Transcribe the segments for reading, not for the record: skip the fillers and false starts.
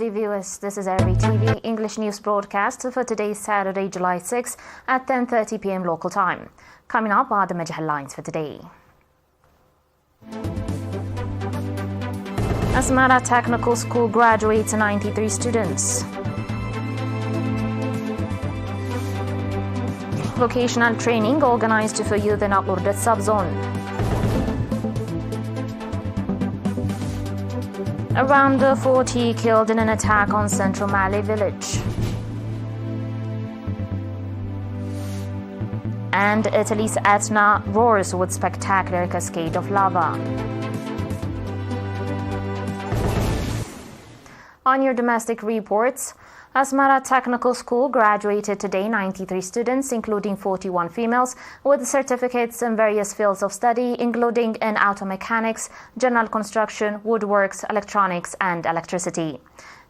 dear viewers, this is ERi-TV English news broadcast for today, Saturday, July 6 at 10:30 p.m. local time. Coming up are the major headlines for today. Asmara Technical School graduates 93 students. Vocational training organized for youth in Al-Urdat subzone. Around 40 killed in an attack on central Mali village. And Italy's Etna roars with spectacular cascade of lava. On your domestic reports, Asmara Technical School graduated today 93 students, including 41 females, with certificates in various fields of study, including in auto mechanics, general construction, woodworks, electronics, and electricity.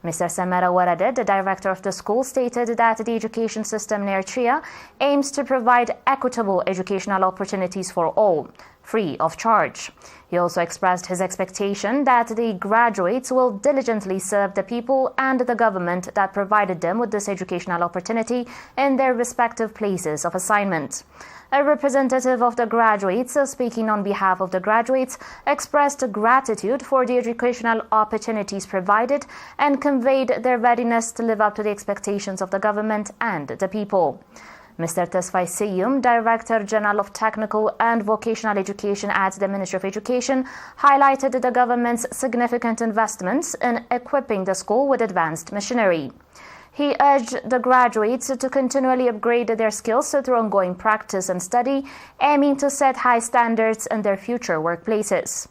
Mr. Samara Warade, the director of the school, stated that the education system in Eritrea aims to provide equitable educational opportunities for all, free of charge. He also expressed his expectation that the graduates will diligently serve the people and the government that provided them with this educational opportunity in their respective places of assignment. A representative of the graduates, speaking on behalf of the graduates, expressed gratitude for the educational opportunities provided and conveyed their readiness to live up to the expectations of the government and the people. Mr. Tesfai Seyum, Director General of Technical and Vocational Education at the Ministry of Education, highlighted the government's significant investments in equipping the school with advanced machinery. He urged the graduates to continually upgrade their skills through ongoing practice and study, aiming to set high standards in their future workplaces.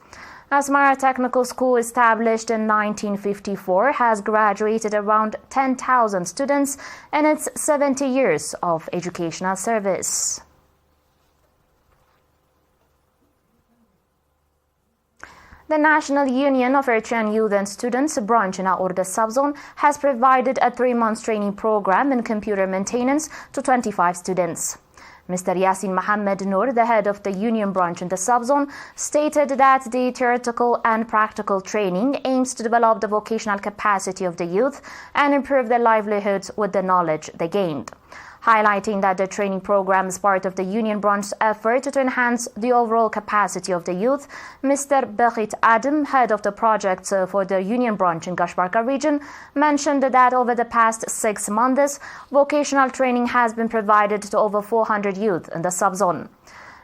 Asmara Technical School, established in 1954, has graduated around 10,000 students in its 70 years of educational service. The National Union of Eritrean Youth and Students branch in Al-Urdat subzone has provided a 3-month training program in computer maintenance to 25 students. Mr. Yasin Mohammed Noor, the head of the union branch in the subzone, stated that the theoretical and practical training aims to develop the vocational capacity of the youth and improve their livelihoods with the knowledge they gained. Highlighting that the training program is part of the union branch's effort to enhance the overall capacity of the youth, Mr. Bekhit Adam, head of the project for the union branch in Gashbarka region, mentioned that over the past 6 months, vocational training has been provided to over 400 youth in the subzone.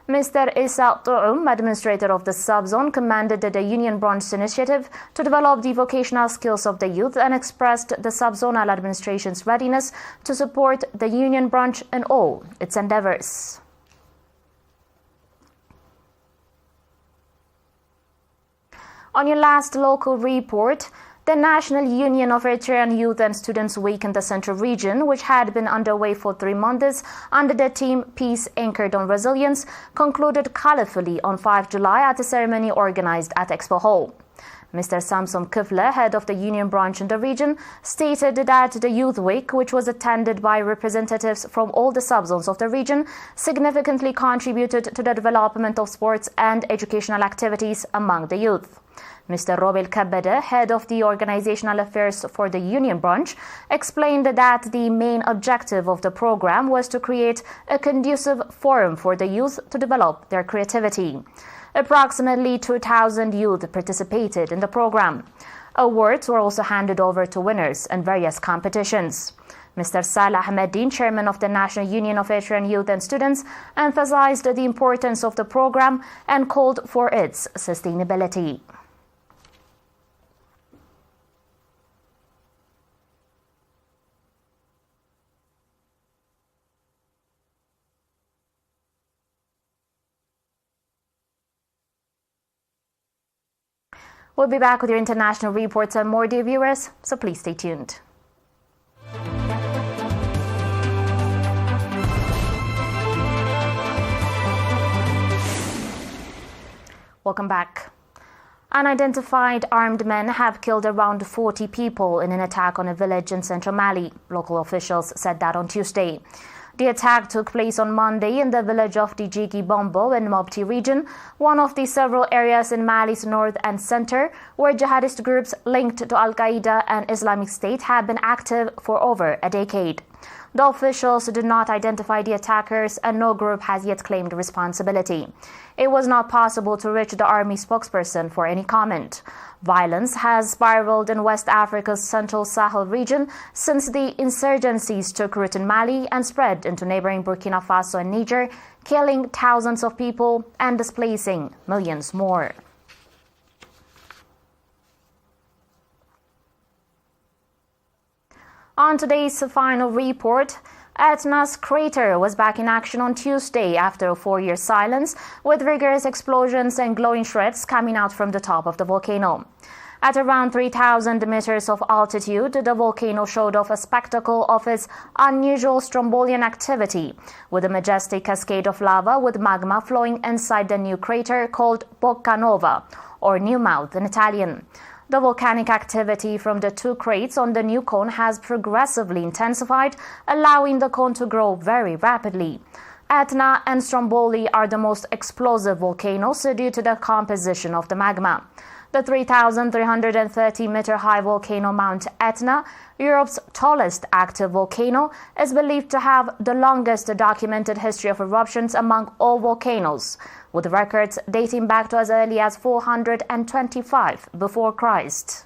Mr. Isa Tu'um, administrator of the subzone, commended the union branch's initiative to develop the vocational skills of the youth and expressed the subzonal administration's readiness to support the union branch in all its endeavors. On your last local report, the National Union of Eritrean Youth and Students Week in the Central Region, which had been underway for 3 months under the theme Peace Anchored on Resilience, concluded colorfully on 5 July at a ceremony organized at Expo Hall. Mr. Samson Kifle, head of the union branch in the region, stated that the Youth Week, which was attended by representatives from all the subzones of the region, significantly contributed to the development of sports and educational activities among the youth. Mr. Robel Kabede, head of the organizational affairs for the union branch, explained that the main objective of the program was to create a conducive forum for the youth to develop their creativity. Approximately 2,000 youth participated in the program. Awards were also handed over to winners in various competitions. Mr. Salah Ahmeddin, chairman of the National Union of Eritrean Youth and Students, emphasized the importance of the program and called for its sustainability. We'll be back with your international reports and more, dear viewers, so please stay tuned. Welcome back. Unidentified armed men have killed around 40 people in an attack on a village in central Mali. Local officials said that on Tuesday. The attack took place on Monday in the village of Dijigi Bombo in Mopti region, one of the several areas in Mali's north and center where jihadist groups linked to Al-Qaeda and Islamic State have been active for over a decade. The officials did not identify the attackers and no group has yet claimed responsibility. It was not possible to reach the army spokesperson for any comment. Violence has spiraled in West Africa's Central Sahel region since the insurgencies took root in Mali and spread into neighboring Burkina Faso and Niger, killing thousands of people and displacing millions more. On today's final report, Etna's crater was back in action on Tuesday after a 4-year silence, with rigorous explosions and glowing shreds coming out from the top of the volcano. At around 3,000 meters of altitude, the volcano showed off a spectacle of its unusual Strombolian activity, with a majestic cascade of lava with magma flowing inside the new crater called Bocca Nova, or New Mouth in Italian. The volcanic activity from the two crates on the new cone has progressively intensified, allowing the cone to grow very rapidly. Etna and Stromboli are the most explosive volcanoes due to the composition of the magma. The 3,330-meter-high volcano Mount Etna, Europe's tallest active volcano, is believed to have the longest documented history of eruptions among all volcanoes, with records dating back to as early as 425 before Christ.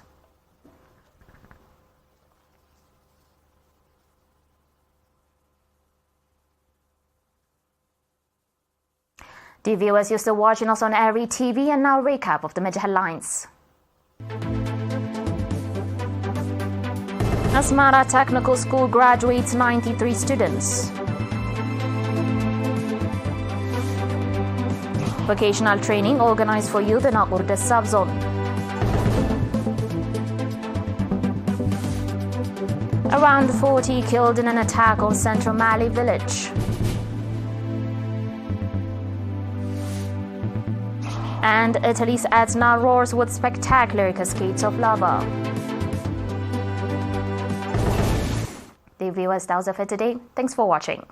The viewers, you're still watching us on ERi-TV, and now recap of the major headlines. Asmara Technical School graduates 93 students. Vocational training organized for youth in Akurde subzone. Around 40 killed in an attack on central Mali village. And Italy's Etna roars with spectacular cascades of lava. The viewers, that was it for today. Thanks for watching.